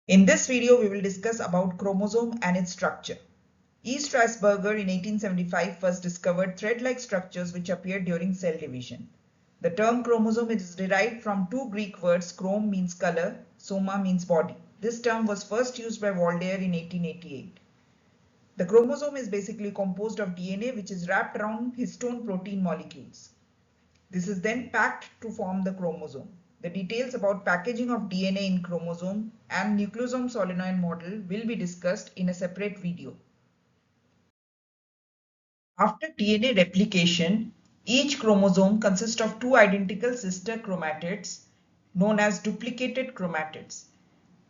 In this video, we will discuss about chromosome and its structure. E. Strasburger in 1875 first discovered thread-like structures which appeared during cell division. The term chromosome is derived from two Greek words, chrom means color, soma means body. This term was first used by Waldeyer in 1888. The chromosome is basically composed of DNA which is wrapped around histone protein molecules. This is then packed to form the chromosome. The details about packaging of DNA in chromosome and nucleosome solenoid model will be discussed in a separate video. After DNA replication, each chromosome consists of two identical sister chromatids known as duplicated chromatids.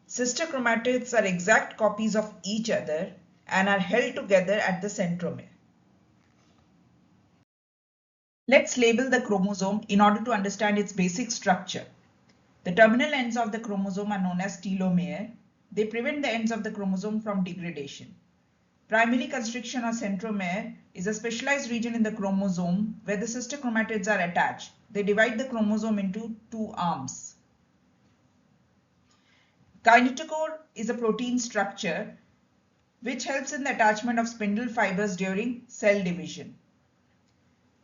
Sister chromatids are exact copies of each other and are held together at the centromere. Let's label the chromosome in order to understand its basic structure. The terminal ends of the chromosome are known as telomere. They prevent the ends of the chromosome from degradation. Primary constriction or centromere is a specialized region in the chromosome where the sister chromatids are attached. They divide the chromosome into two arms. Kinetochore is a protein structure which helps in the attachment of spindle fibers during cell division.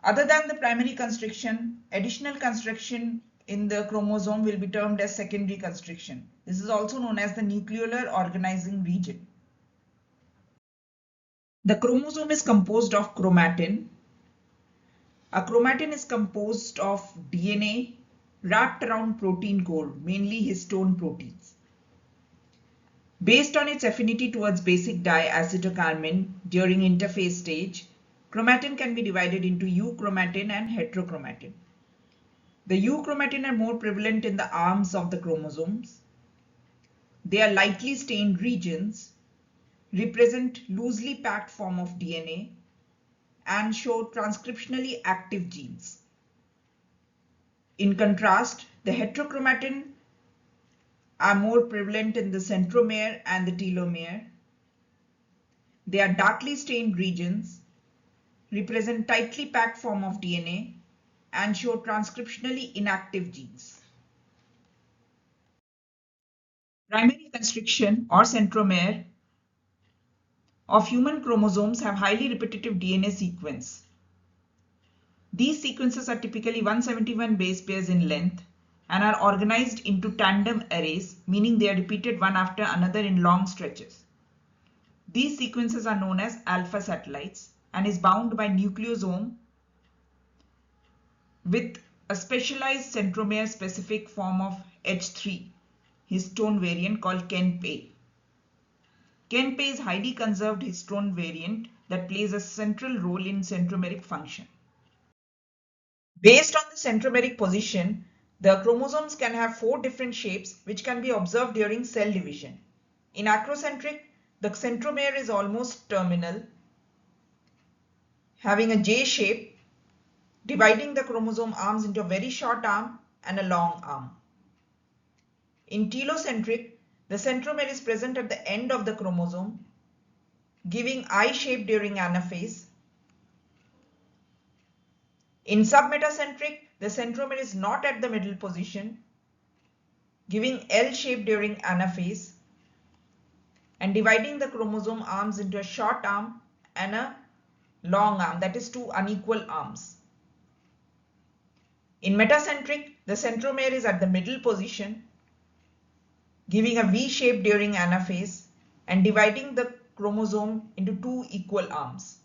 Other than the primary constriction, additional constriction in the chromosome will be termed as secondary constriction. This is also known as the nucleolar organizing region. The chromosome is composed of chromatin. A chromatin is composed of DNA wrapped around protein core, mainly histone proteins. Based on its affinity towards basic diacetylcarmine during interphase stage, chromatin can be divided into euchromatin and heterochromatin. The euchromatin are more prevalent in the arms of the chromosomes. They are lightly stained regions, represent loosely packed form of DNA, and show transcriptionally active genes. In contrast, the heterochromatin are more prevalent in the centromere and the telomere. They are darkly stained regions, represent tightly packed form of DNA, and show transcriptionally inactive genes. Primary constriction or centromere of human chromosomes have highly repetitive DNA sequence. These sequences are typically 171 base pairs in length and are organized into tandem arrays, meaning they are repeated one after another in long stretches. These sequences are known as alpha satellites and is bound by nucleosome with a specialized centromere specific form of H3 histone variant called Kenp. Kenp is highly conserved histone variant that plays a central role in centromeric function. Based on the centromeric position, the chromosomes can have four different shapes which can be observed during cell division. In acrocentric, the centromere is almost terminal, having a J shape, dividing the chromosome arms into a very short arm and a long arm. In telocentric, the centromere is present at the end of the chromosome, giving I shape during anaphase. In submetacentric, the centromere is not at the middle position, giving L shape during anaphase and dividing the chromosome arms into a short arm and a long arm, that is two unequal arms. In metacentric, the centromere is at the middle position, giving a V shape during anaphase and dividing the chromosome into two equal arms.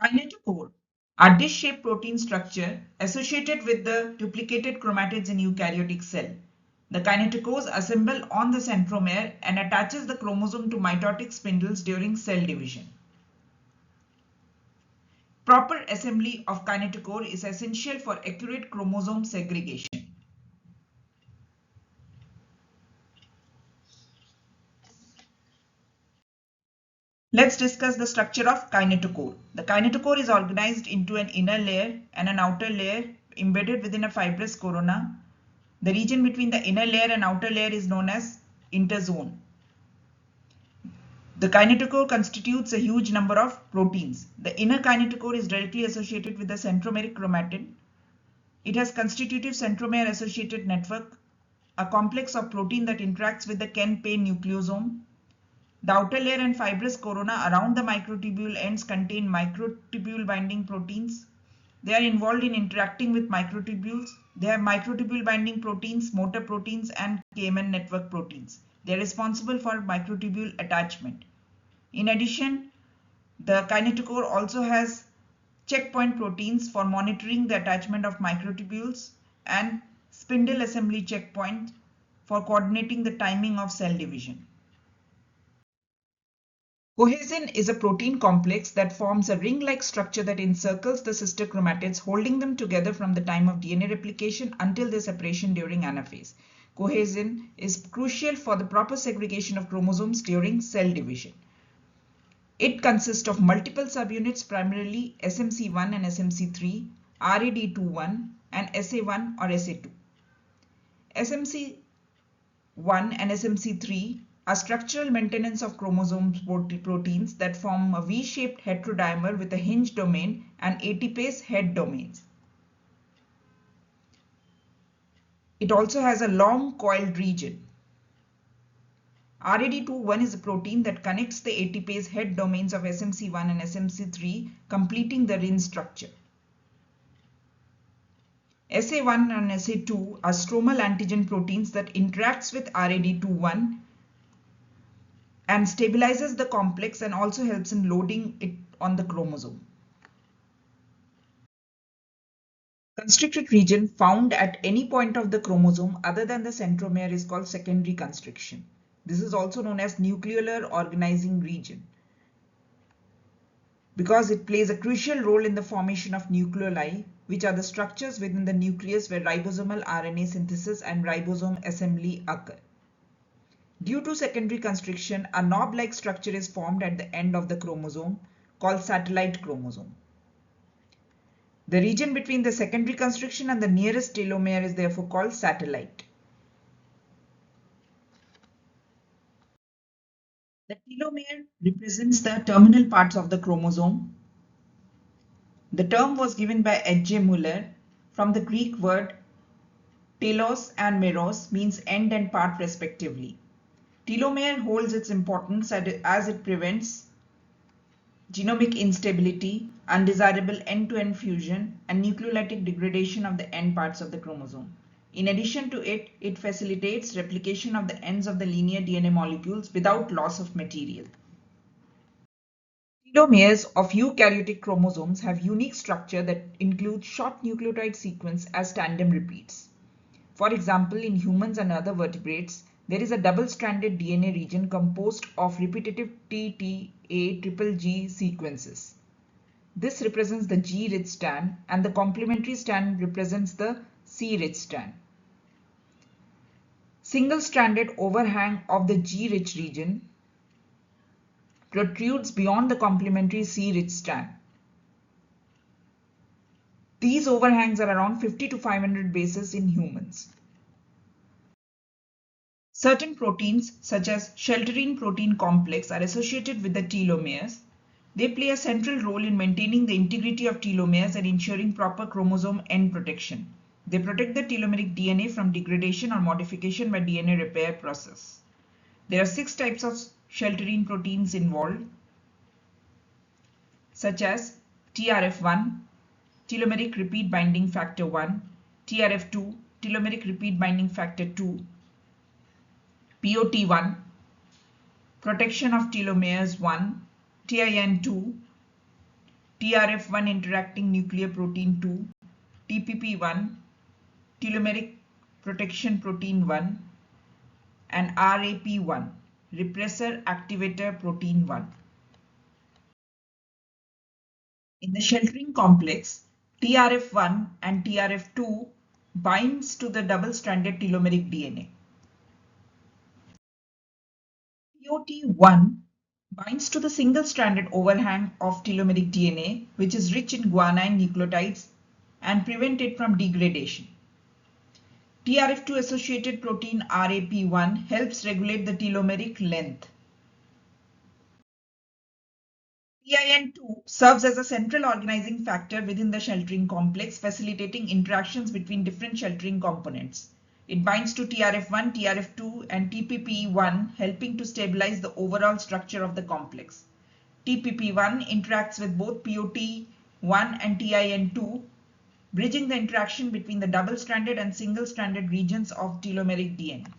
Kinetochore are dish-shaped protein structure associated with the duplicated chromatids in eukaryotic cell. The kinetochores assemble on the centromere and attaches the chromosome to mitotic spindles during cell division. Proper assembly of kinetochore is essential for accurate chromosome segregation. Let's discuss the structure of kinetochore. The kinetochore is organized into an inner layer and an outer layer embedded within a fibrous corona. The region between the inner layer and outer layer is known as interzone. The kinetochore constitutes a huge number of proteins. The inner kinetochore is directly associated with the centromeric chromatin. It has constitutive centromere associated network a complex of protein that interacts with the Ken-Pei nucleosome. The outer layer and fibrous corona around the microtubule ends contain microtubule binding proteins. They are involved in interacting with microtubules. They have microtubule binding proteins, motor proteins, and Cayman network proteins. They are responsible for microtubule attachment. In addition, the kinetochore also has checkpoint proteins for monitoring the attachment of microtubules and spindle assembly checkpoint for coordinating the timing of cell division. Cohesin is a protein complex that forms a ring-like structure that encircles the sister chromatids, holding them together from the time of DNA replication until their separation during anaphase. Cohesin is crucial for the proper segregation of chromosomes during cell division. It consists of multiple subunits, primarily SMC1 and SMC3, RAD21, and SA1 or SA2. SMC1 and SMC3 are structural maintenance of chromosome proteins that form a V-shaped heterodimer with a hinge domain and ATPase head domains. It also has a long coiled region. RAD21 is a protein that connects the ATPase head domains of SMC1 and SMC3, completing the ring structure. SA1 and SA2 are stromal antigen proteins that interacts with RAD21 and stabilizes the complex and also helps in loading it on the chromosome. Constricted region found at any point of the chromosome other than the centromere is called secondary constriction. This is also known as nucleolar organizing region because it plays a crucial role in the formation of nucleoli, which are the structures within the nucleus where ribosomal RNA synthesis and ribosome assembly occur. Due to secondary constriction, a knob-like structure is formed at the end of the chromosome called satellite chromosome. The region between the secondary constriction and the nearest telomere is therefore called satellite. The telomere represents the terminal parts of the chromosome. The term was given by H.J. Muller from the Greek word telos and meros, means end and part respectively. Telomere holds its importance as it prevents genomic instability, undesirable end-to-end fusion, and nucleolytic degradation of the end parts of the chromosome. In addition to it, it facilitates replication of the ends of the linear DNA molecules without loss of material. Telomeres of eukaryotic chromosomes have unique structure that includes short nucleotide sequence as tandem repeats. For example, in humans and other vertebrates, there is a double-stranded DNA region composed of repetitive TTA-G sequences. This represents the G-rich strand and the complementary strand represents the C-rich strand. Single-stranded overhang of the G-rich region protrudes beyond the complementary C-rich strand. These overhangs are around 50 to 500 bases in humans. Certain proteins, such as sheltering protein complex, are associated with the telomeres. They play a central role in maintaining the integrity of telomeres and ensuring proper chromosome end protection. They protect the telomeric DNA from degradation or modification by DNA repair process. There are 6 types of sheltering proteins involved, such as TRF1, telomeric repeat binding factor 1, TRF2, telomeric repeat binding factor 2, POT1, protection of telomeres 1, TIN2, TRF1 interacting nuclear protein 2, TPP1, telomeric protection protein 1, and RAP1, repressor activator protein 1. In the sheltering complex, TRF1 and TRF2 binds to the double-stranded telomeric DNA. POT1 binds to the single-stranded overhang of telomeric DNA, which is rich in guanine nucleotides, and prevent it from degradation. TRF2 associated protein RAP1 helps regulate the telomeric length. TIN2 serves as a central organizing factor within the sheltering complex, facilitating interactions between different sheltering components. It binds to TRF1, TRF2 and TPP1, helping to stabilize the overall structure of the complex. TPP1 interacts with both POT1 and TIN2, bridging the interaction between the double-stranded and single-stranded regions of telomeric DNA.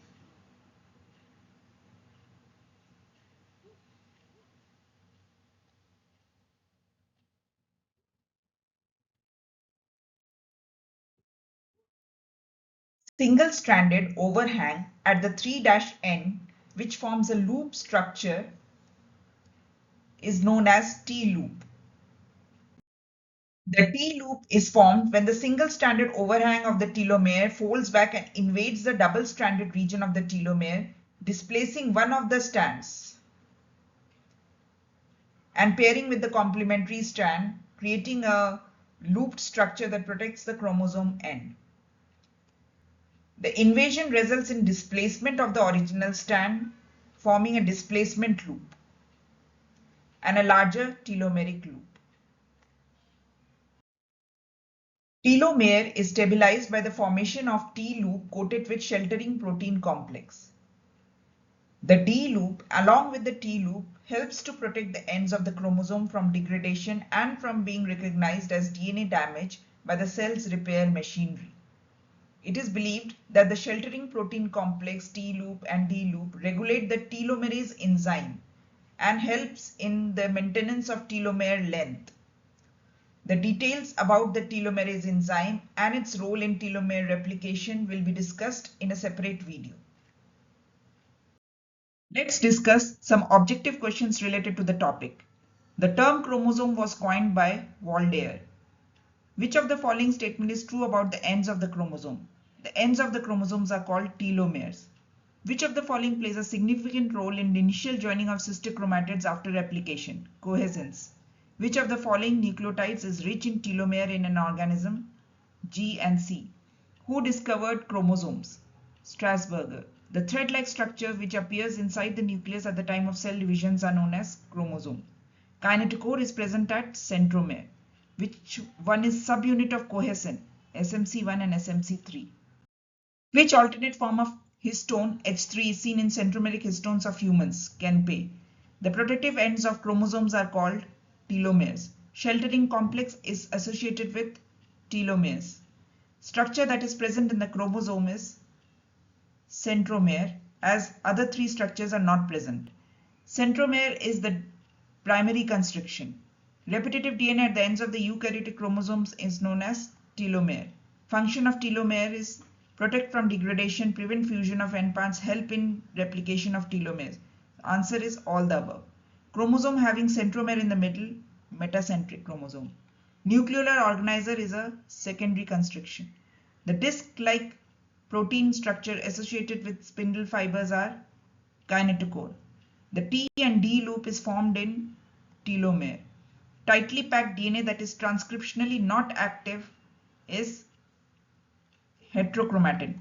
Single-stranded overhang at the 3' which forms a loop structure, is known as T-loop. The T-loop is formed when the single-stranded overhang of the telomere folds back and invades the double-stranded region of the telomere, displacing one of the strands and pairing with the complementary strand, creating a looped structure that protects the chromosome end. The invasion results in displacement of the original strand, forming a displacement loop and a larger telomeric loop. Telomere is stabilized by the formation of T-loop coated with sheltering protein complex. The D-loop, along with the T-loop, helps to protect the ends of the chromosome from degradation and from being recognized as DNA damage by the cell's repair machinery. It is believed that the sheltering protein complex T-loop and D-loop regulate the telomerase enzyme and helps in the maintenance of telomere length. The details about the telomerase enzyme and its role in telomere replication will be discussed in a separate video. Let's discuss some objective questions related to the topic. The term chromosome was coined by Wiley. Which of the following statement is true about the ends of the chromosome? The ends of the chromosomes are called telomeres. Which of the following plays a significant role in the initial joining of sister chromatids after replication? Cohescence. Which of the following nucleotides is rich in telomere in an organism? G and C. Who discovered chromosomes? Strasburger. The thread-like structure which appears inside the nucleus at the time of cell divisions are known as chromosome. Kinetochore is present at centromere. Which one is subunit of cohesin? SMC1 and SMC3. Which alternate form of histone H3 is seen in centromeric histones of humans? Kenpe. The protective ends of chromosomes are called telomeres. Sheltering complex is associated with telomeres. Structure that is present in the chromosome is centromere, as other three structures are not present. Centromere is the primary constriction. Repetitive DNA at the ends of the eukaryotic chromosomes is known as telomere. Function of telomere is protect from degradation, prevent fusion of end parts, help in replication of telomeres. The answer is all the above. Chromosome having centromere in the middle, metacentric chromosome. Nucleolar organizer is a secondary constriction. The disc-like protein structure associated with spindle fibers are kinetochore. The T and D loop is formed in telomere. Tightly packed DNA that is transcriptionally not active is heterochromatin.